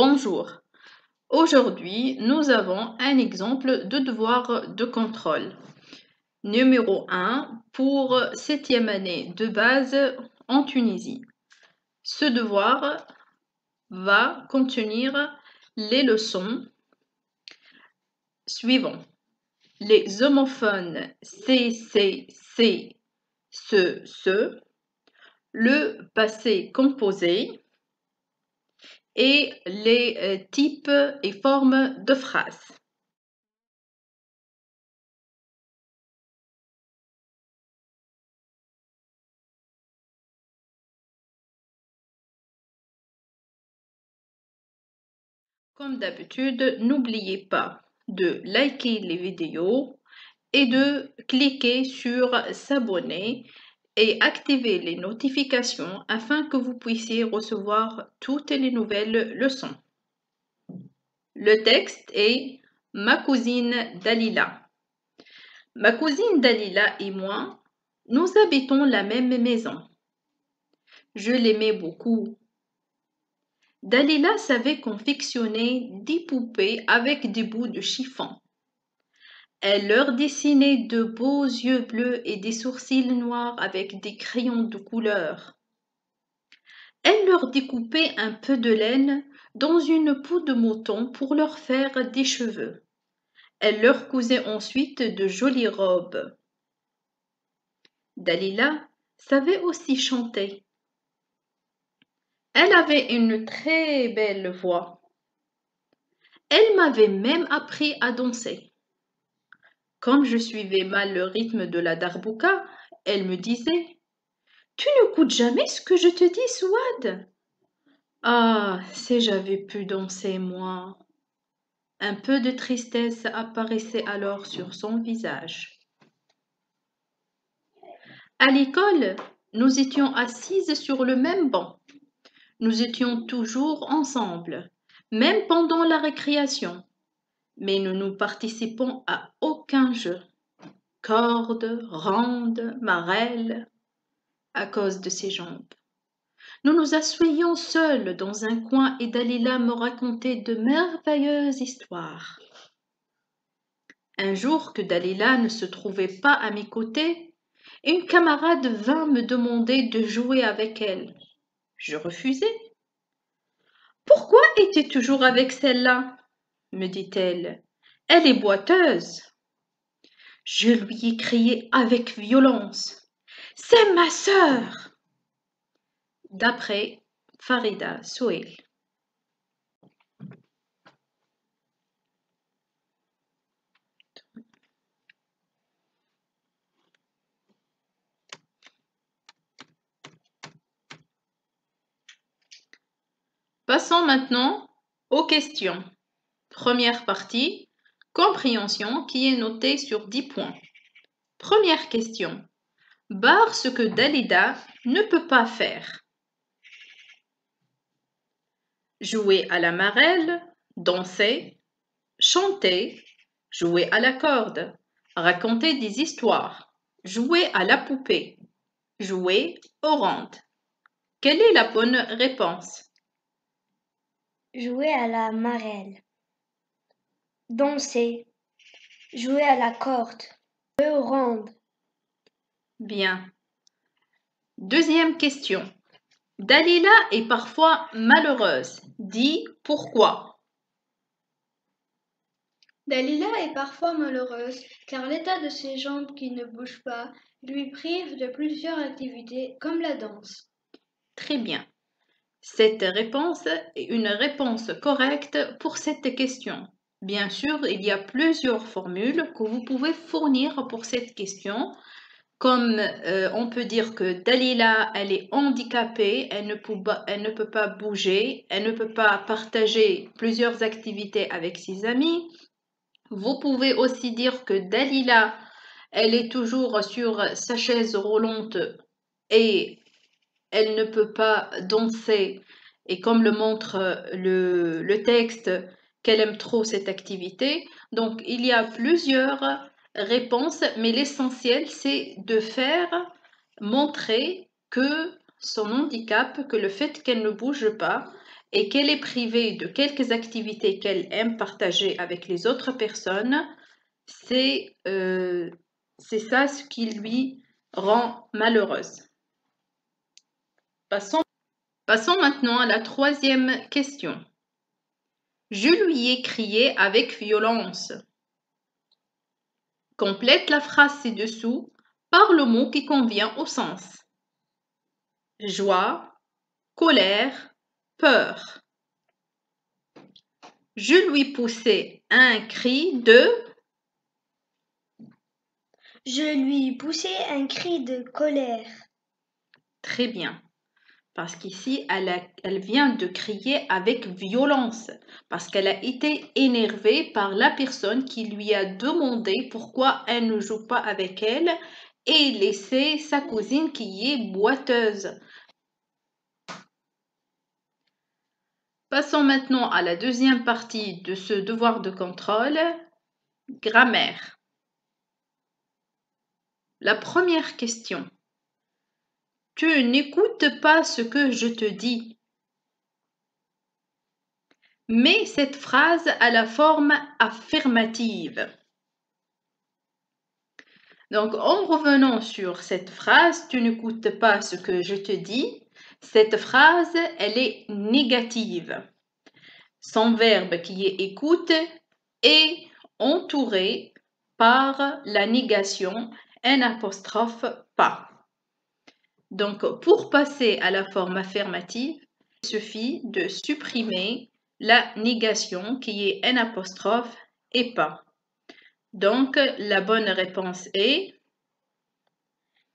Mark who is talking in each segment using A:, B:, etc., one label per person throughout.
A: Bonjour. Aujourd'hui, nous avons un exemple de devoir de contrôle. Numéro 1 pour 7e année de base en Tunisie. Ce devoir va contenir les leçons suivantes. Les homophones C, ce, le passé composé et les types et formes de phrases. Comme d'habitude, n'oubliez pas de liker les vidéos et de cliquer sur s'abonner et activer les notifications afin que vous puissiez recevoir toutes les nouvelles leçons. Le texte est ma cousine Dalila. Ma cousine Dalila et moi, nous habitons la même maison. Je l'aimais beaucoup. Dalila savait confectionner des poupées avec des bouts de chiffon. Elle leur dessinait de beaux yeux bleus et des sourcils noirs avec des crayons de couleur. Elle leur découpait un peu de laine dans une peau de mouton pour leur faire des cheveux. Elle leur cousait ensuite de jolies robes. Dalila savait aussi chanter. Elle avait une très belle voix. Elle m'avait même appris à danser. Comme je suivais mal le rythme de la darbouka, elle me disait « Tu n'écoutes jamais ce que je te dis, Souad ?» Ah, si j'avais pu danser, moi. Un peu de tristesse apparaissait alors sur son visage. À l'école, nous étions assises sur le même banc. Nous étions toujours ensemble, même pendant la récréation. Mais nous ne participons à aucun jeu. Corde, ronde, marelle, à cause de ses jambes. Nous nous asseyions seuls dans un coin et Dalila me racontait de merveilleuses histoires. Un jour que Dalila ne se trouvait pas à mes côtés, une camarade vint me demander de jouer avec elle. Je refusai. « Pourquoi es-tu toujours avec celle-là » me dit-elle. « Elle est boiteuse. » Je lui ai crié avec violence. « C'est ma sœur !» D'après Farida Souheil. Passons maintenant aux questions. Première partie, compréhension qui est notée sur 10 points. Première question. Barre ce que Dalida ne peut pas faire. Jouer à la marelle, danser, chanter, jouer à la corde, raconter des histoires, jouer à la poupée, jouer aux rondes. Quelle est la bonne réponse?
B: Jouer à la marelle, danser, jouer à la corde, jouer aux rondes.
A: Bien. Deuxième question. Dalila est parfois malheureuse. Dis pourquoi.
C: Dalila est parfois malheureuse car l'état de ses jambes qui ne bougent pas lui prive de plusieurs activités comme la danse.
A: Très bien. Cette réponse est une réponse correcte pour cette question. Bien sûr, il y a plusieurs formules que vous pouvez fournir pour cette question. Comme on peut dire que Dalila, elle est handicapée, elle ne peut pas bouger, elle ne peut pas partager plusieurs activités avec ses amis. Vous pouvez aussi dire que Dalila, elle est toujours sur sa chaise roulante et elle ne peut pas danser. Et comme le montre le texte, qu'elle aime trop cette activité. Donc, il y a plusieurs réponses, mais l'essentiel, c'est de faire montrer que son handicap, que le fait qu'elle ne bouge pas et qu'elle est privée de quelques activités qu'elle aime partager avec les autres personnes, c'est ça ce qui lui rend malheureuse. Passons maintenant à la troisième question. Je lui ai crié avec violence. Complète la phrase ci-dessous par le mot qui convient au sens. Joie, colère, peur. Je lui poussai un cri de...
B: Je lui poussai un cri de colère.
A: Très bien. Parce qu'ici, elle vient de crier avec violence, parce qu'elle a été énervée par la personne qui lui a demandé pourquoi elle ne joue pas avec elle et laisser sa cousine qui est boiteuse. Passons maintenant à la deuxième partie de ce devoir de contrôle, grammaire. La première question. Tu n'écoutes pas ce que je te dis. Mais cette phrase a la forme affirmative. Donc, en revenant sur cette phrase, tu n'écoutes pas ce que je te dis, cette phrase, elle est négative. Son verbe qui est écoute est entouré par la négation n' pas. Donc, pour passer à la forme affirmative, il suffit de supprimer la négation qui est n' et pas. Donc, la bonne réponse est...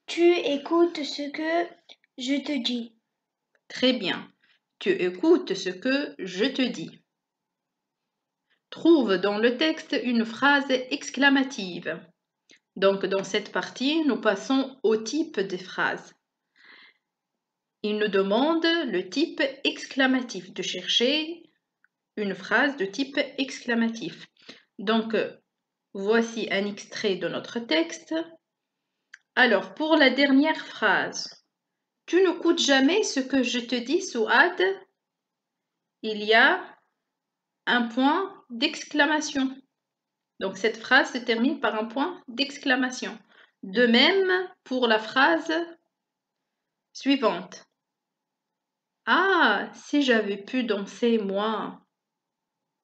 B: Tu écoutes ce que je te dis.
A: Très bien. Tu écoutes ce que je te dis. Trouve dans le texte une phrase exclamative. Donc, dans cette partie, nous passons au type des phrases. Il nous demande le type exclamatif, de chercher une phrase de type exclamatif. Donc, voici un extrait de notre texte. Alors, pour la dernière phrase, tu n'écoutes jamais ce que je te dis, Souad. Il y a un point d'exclamation. Donc, cette phrase se termine par un point d'exclamation. De même pour la phrase suivante. Ah, si j'avais pu danser, moi.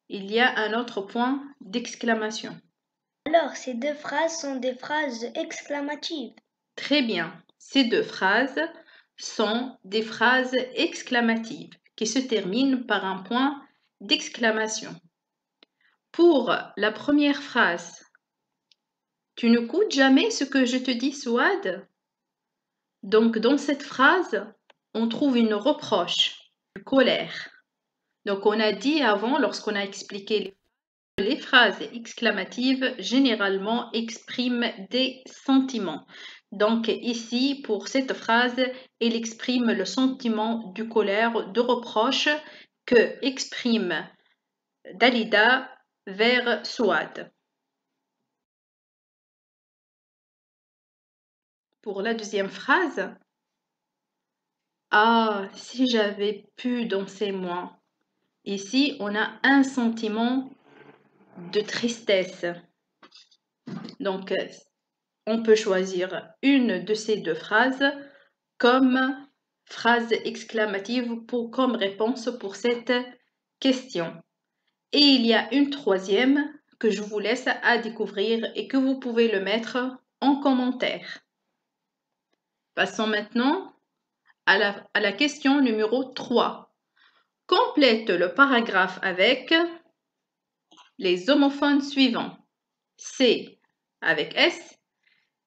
A: Il y a un autre point d'exclamation.
B: Alors, ces deux phrases sont des phrases exclamatives.
A: Très bien. Ces deux phrases sont des phrases exclamatives qui se terminent par un point d'exclamation. Pour la première phrase, tu n'écoutes jamais ce que je te dis, Souad. Donc, dans cette phrase, on trouve une reproche, une colère. Donc, on a dit avant, lorsqu'on a expliqué les phrases exclamatives, généralement expriment des sentiments. Donc, ici, pour cette phrase, elle exprime le sentiment de colère, de reproche que exprime Dalida vers Souad. Pour la deuxième phrase, ah, si j'avais pu danser moi. Ici, on a un sentiment de tristesse. Donc, on peut choisir une de ces deux phrases comme phrase exclamative comme réponse pour cette question. Et il y a une troisième que je vous laisse à découvrir et que vous pouvez le mettre en commentaire. Passons maintenant à la question numéro 3. Complète le paragraphe avec les homophones suivants. C avec S,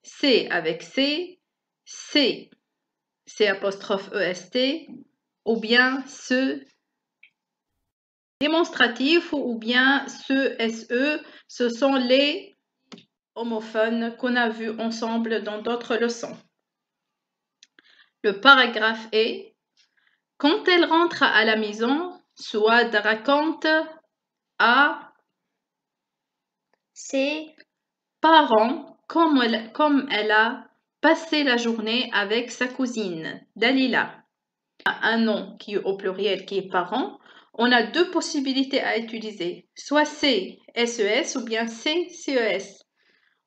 A: C avec C, C, C''EST, ou bien ce démonstratif ou bien ce SE, ce sont les homophones qu'on a vus ensemble dans d'autres leçons. Le paragraphe est: quand elle rentre à la maison, Souad raconte à
B: ses
A: parents comme elle a passé la journée avec sa cousine, Dalila. Un nom qui est au pluriel, qui est parent. on a deux possibilités à utiliser, soit C, SES ou bien C, CES.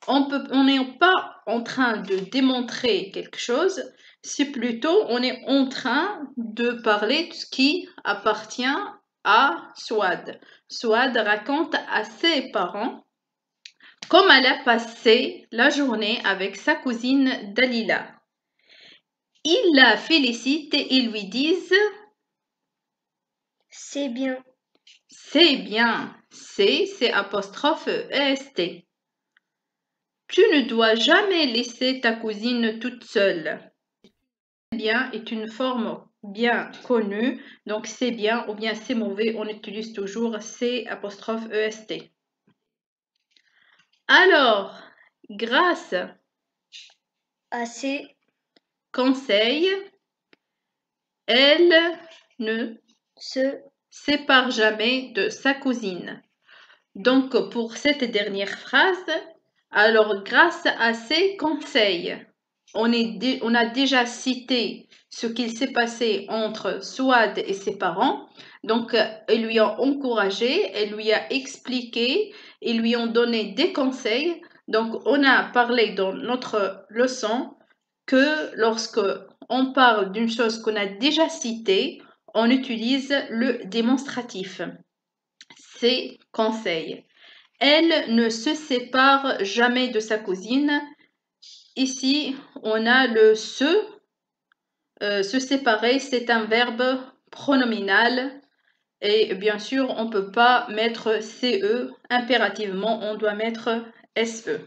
A: On n'est pas en train de démontrer quelque chose, c'est plutôt on est en train de parler de ce qui appartient à Souad. Souad raconte à ses parents comme elle a passé la journée avec sa cousine Dalila. Ils la félicitent et ils lui disent
B: c'est bien.
A: c'est bien, c'est apostrophe EST. Tu ne dois jamais laisser ta cousine toute seule. Bien est une forme bien connue, donc c'est bien ou bien c'est mauvais, on utilise toujours C apostrophe EST. Alors, grâce
B: à ces
A: conseils, elle ne
B: se
A: sépare jamais de sa cousine. Donc, pour cette dernière phrase, alors grâce à ces conseils, on a déjà cité ce qu'il s'est passé entre Souad et ses parents. Donc, ils lui ont encouragé, ils lui a expliqué, ils lui ont donné des conseils. Donc, on a parlé dans notre leçon que lorsque on parle d'une chose qu'on a déjà citée, on utilise le démonstratif. Ces conseils. Elle ne se sépare jamais de sa cousine. Ici, on a le se. Se séparer, c'est un verbe pronominal. Et bien sûr, on ne peut pas mettre CE. Impérativement, on doit mettre SE.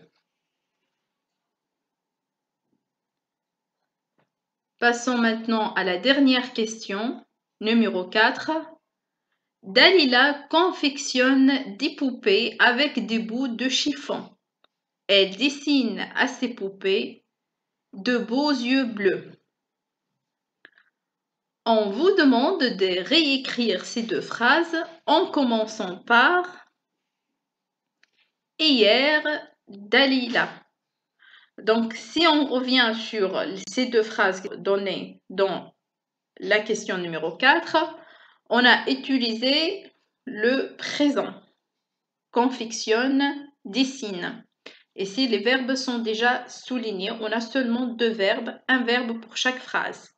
A: Passons maintenant à la dernière question, numéro 4. Dalila confectionne des poupées avec des bouts de chiffon. Elle dessine à ses poupées de beaux yeux bleus. On vous demande de réécrire ces deux phrases en commençant par hier, Dalila. Donc, si on revient sur ces deux phrases données dans la question numéro 4, on a utilisé le présent. Confectionne, dessine. Et si les verbes sont déjà soulignés, on a seulement deux verbes, un verbe pour chaque phrase.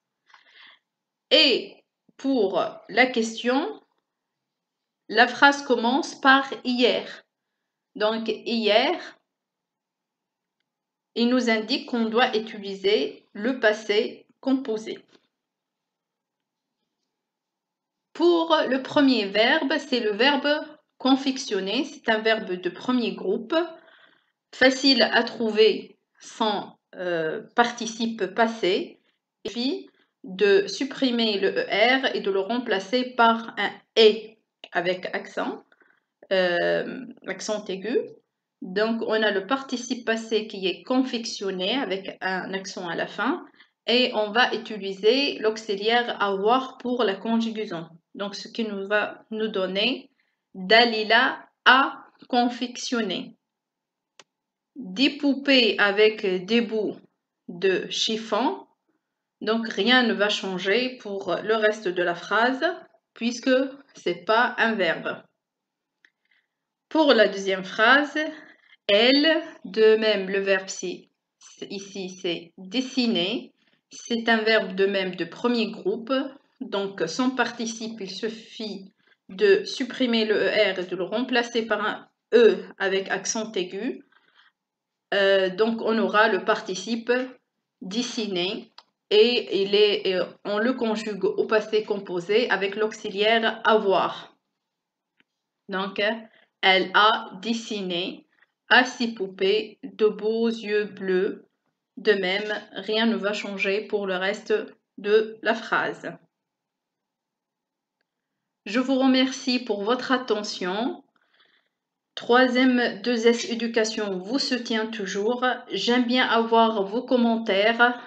A: Et pour la question, la phrase commence par hier. Donc, hier, il nous indique qu'on doit utiliser le passé composé. Pour le premier verbe, c'est le verbe confectionner. C'est un verbe de premier groupe, facile à trouver sans participe passé. Et puis, de supprimer le ER et de le remplacer par un E avec accent aigu. Donc, on a le participe passé qui est confectionné avec un accent à la fin et on va utiliser l'auxiliaire avoir pour la conjugaison. Donc, ce qui nous va nous donner Dalila a confectionné des poupées avec des bouts de chiffon. Donc, rien ne va changer pour le reste de la phrase puisque ce n'est pas un verbe. Pour la deuxième phrase, elle, de même le verbe ici c'est dessiner, c'est un verbe de même de premier groupe, donc son participe il suffit de supprimer le ER et de le remplacer par un E avec accent aigu, donc on aura le participe dessiner et on le conjugue au passé composé avec l'auxiliaire avoir. Donc, elle a dessiné à ses poupées de beaux yeux bleus. De même, rien ne va changer pour le reste de la phrase. Je vous remercie pour votre attention. 3e 2S Éducation vous soutient toujours. J'aime bien avoir vos commentaires.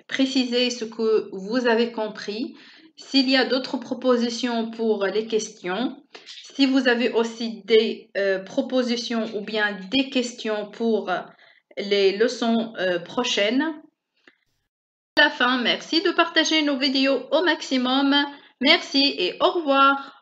A: Précisez ce que vous avez compris. S'il y a d'autres propositions pour les questions, si vous avez aussi des propositions ou bien des questions pour les leçons prochaines. À la fin, merci de partager nos vidéos au maximum. Merci et au revoir.